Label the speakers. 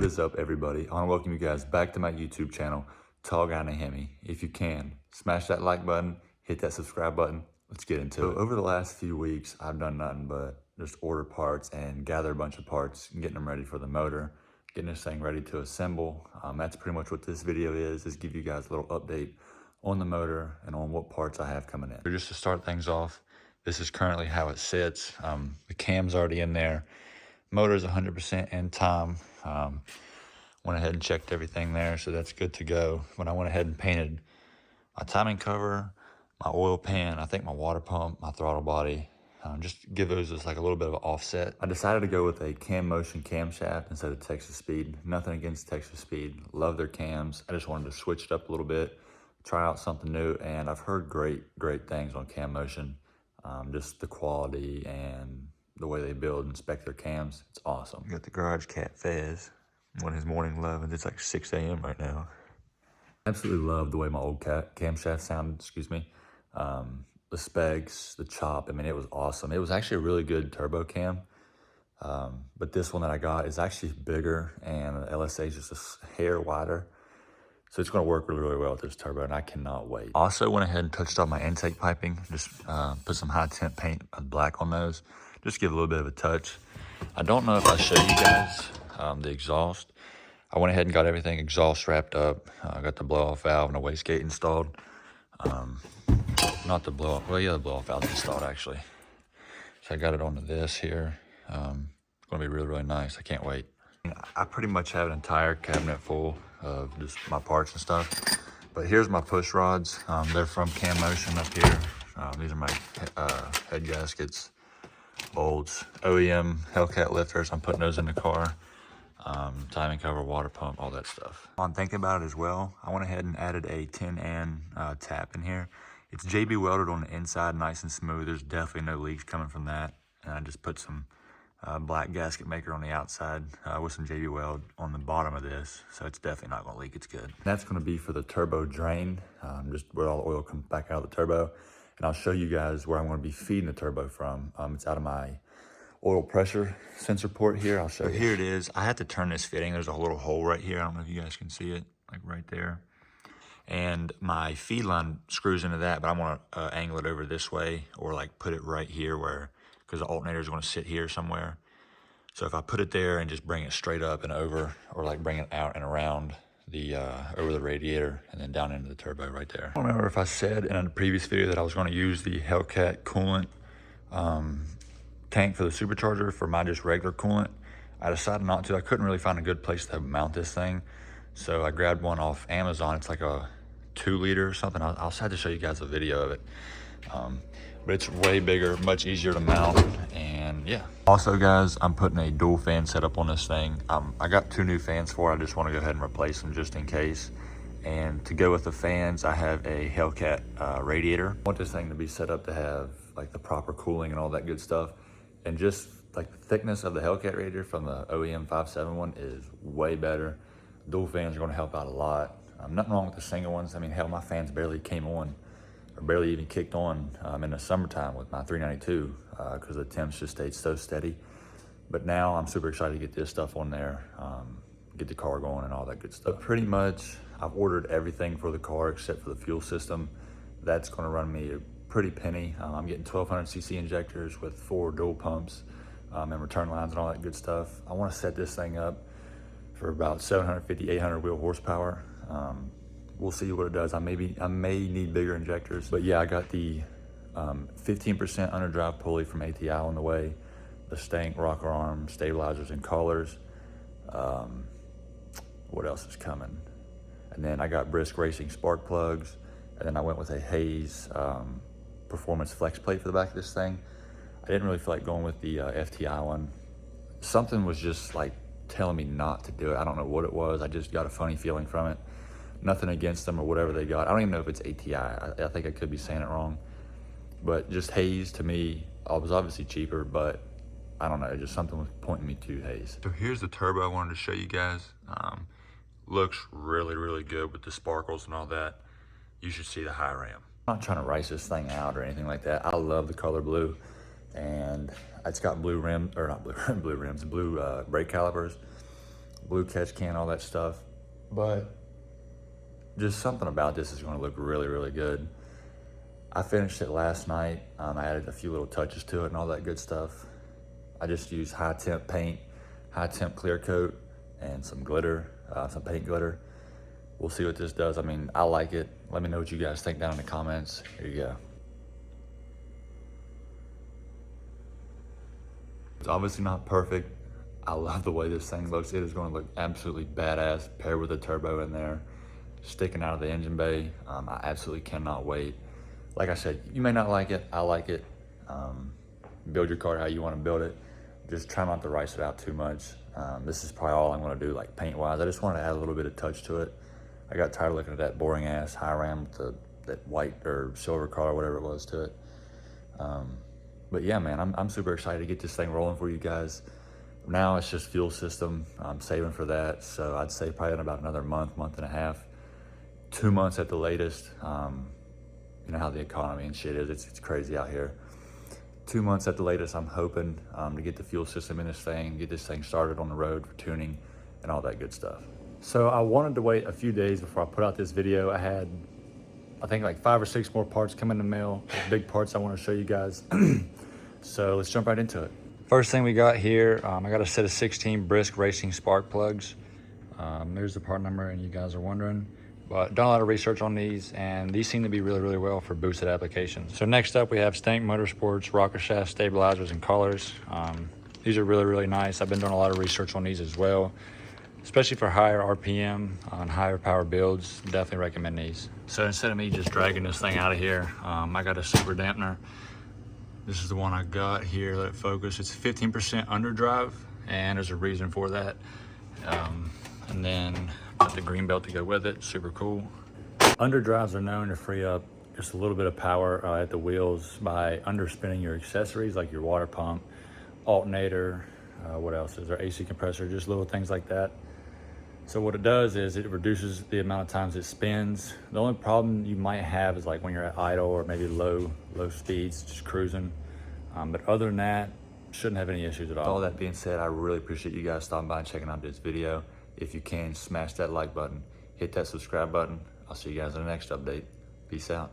Speaker 1: What is up, everybody? I want to welcome you guys back to my YouTube channel, Tall Guy Named Hemi. If you can, smash that like button, hit that subscribe button. Let's get into it. Over the last few weeks, I've done nothing but just order parts and gather a bunch of parts, getting them ready for the motor, getting this thing ready to assemble. That's pretty much what this video is give you guys a little update on the motor and on what parts I have coming in. So just to start things off, this is currently how it sits. The cam's already in there. Motor's 100% in time. Went ahead and checked everything there, so that's good to go. When I went ahead and painted my timing cover, my oil pan, I think my water pump, my throttle body, just to give those just like a little bit of an offset. I decided to go with a Cam Motion camshaft instead of Texas Speed. Nothing against Texas Speed, love their cams. I just wanted to switch it up a little bit, try out something new, and I've heard great things on Cam Motion. Just the quality and the way they build and spec their cams, it's awesome. You got the garage cat Fez on his morning love, and it's like 6 a.m. right now. Absolutely love the way my old camshaft sounded, excuse me. The specs, the chop, I mean, it was awesome. It was actually a really good turbo cam, but this one that I got is actually bigger, and the LSA is just a hair wider. So it's gonna work really well with this turbo, and I cannot wait. Also went ahead and touched up my intake piping, just put some high temp paint black on those, just give a little bit of a touch. I don't know if I showed you guys the exhaust. I went ahead and got everything exhaust wrapped up. I got the blow off valve and a wastegate installed. Not the blow off, well, yeah, the blow off valve installed actually. So I got it onto this here. It's gonna be really nice, I can't wait. I pretty much have an entire cabinet full of just my parts and stuff. But here's my push rods. They're from Cam Motion up here. These are my head gaskets, bolts, OEM Hellcat lifters. I'm putting those in the car. Timing cover, water pump, all that stuff. On thinking about it as well, I went ahead and added a 10N tap in here. It's JB welded on the inside, nice and smooth. There's definitely no leaks coming from that. And I just put some black gasket maker on the outside with some JB weld on the bottom of this, so it's definitely not going to leak. It's good. That's going to be for the turbo drain, just where all the oil comes back out of the turbo, and I'll show you guys where I'm going to be feeding the turbo from. It's out of my oil pressure sensor port here. I'll show you. Here it is. I had to turn this fitting. There's a little hole right here. I don't know if you guys can see it, like right there. And my feed line screws into that, but I'm going to angle it over this way, or like put it right here where, because the alternator is going to sit here somewhere. So if I put it there and just bring it straight up and over, or like bring it out and around the over the radiator and then down into the turbo right there. I don't remember if I said in a previous video that I was going to use the Hellcat coolant tank for the supercharger for my just regular coolant. I decided not to. I couldn't really find a good place to mount this thing, so I grabbed one off Amazon. It's like a 2 liter or something. I'll have to show you guys a video of it. But it's way bigger, much easier to mount, and yeah. Also guys, I'm putting a dual fan setup on this thing. I got 2 new fans for it. I just want to go ahead and replace them just in case. And to go with the fans, I have a Hellcat radiator. I want this thing to be set up to have like the proper cooling and all that good stuff. And just like the thickness of the Hellcat radiator from the OEM 571 is way better. Dual fans are going to help out a lot. Nothing wrong with the single ones. I mean, hell, my fans barely came on, or barely even kicked on in the summertime with my 392 because the temps just stayed so steady. But now I'm super excited to get this stuff on there, get the car going and all that good stuff. But pretty much I've ordered everything for the car except for the fuel system. That's going to run me a pretty penny. I'm getting 1200cc injectors with 4 dual pumps and return lines and all that good stuff. I want to set this thing up for about 750, 800 wheel horsepower. We'll see what it does. I may need bigger injectors, but yeah, I got the 15% underdrive pulley from ATI on the way, the Stank rocker arm stabilizers and collars. What else is coming? And then I got Brisk Racing spark plugs, and then I went with a Hayes performance flex plate for the back of this thing. I didn't really feel like going with the FTI one. Something was just like telling me not to do it. I don't know what it was. I just got a funny feeling from it. Nothing against them or whatever they got. I don't even know if it's ATI. I think I could be saying it wrong. But just Hayes to me, it was obviously cheaper, but I don't know, just something was pointing me to Hayes. So here's the turbo I wanted to show you guys. Looks really good with the sparkles and all that. You should see the high ram. I'm not trying to race this thing out or anything like that. I love the color blue, and it's got blue rim, or not blue, blue rims, blue brake calipers. blue catch can, all that stuff. But just something about this is gonna look really, really good. I finished it last night. I added a few little touches to it and all that good stuff. I just used high temp paint, high temp clear coat, and some glitter, some paint glitter. We'll see what this does. I mean, I like it. Let me know what you guys think down in the comments. Here you go. It's obviously not perfect. I love the way this thing looks. It is going to look absolutely badass, paired with a turbo in there, sticking out of the engine bay. I absolutely cannot wait. Like I said, you may not like it. I like it. Build your car how you want to build it. Just try not to rice it out too much. This is probably all I'm going to do, like paint-wise. I just wanted to add a little bit of touch to it. I got tired of looking at that boring-ass high ram with that white or silver color, whatever it was, to it. But yeah, man, I'm super excited to get this thing rolling for you guys. Now it's just fuel system. I'm saving for that. So I'd say probably in about another month, month and a half, 2 months at the latest. You know how the economy and shit is. It's crazy out here. 2 months at the latest, I'm hoping to get the fuel system in this thing, get this thing started on the road for tuning and all that good stuff. So I wanted to wait a few days before I put out this video. I had, I think, like 5 or 6 more parts come in the mail, big parts I want to show you guys. So let's jump right into it. First thing we got here, I got a set of 16 Brisk Racing spark plugs. There's the part number, and you guys are wondering. But done a lot of research on these, and these seem to be really, really well for boosted applications. So next up, we have Stank Motorsports rocker shaft stabilizers and collars. These are really, really nice. I've been doing a lot of research on these as well, especially for higher RPM on higher power builds. Definitely recommend these. So instead of me just dragging this thing out of here, I got a super dampener. This is the one I got here. Let it focus. It's 15% underdrive, and there's a reason for that. And then got the green belt to go with it. Super cool. Underdrives are known to free up just a little bit of power at the wheels by underspinning your accessories, like your water pump, alternator, what else is there, AC compressor, just little things like that. So what it does is it reduces the amount of times it spins. The only problem you might have is like when you're at idle or maybe low speeds, just cruising. But other than that, shouldn't have any issues at all. All that being said, I really appreciate you guys stopping by and checking out this video. If you can, smash that like button, hit that subscribe button. I'll see you guys in the next update. Peace out.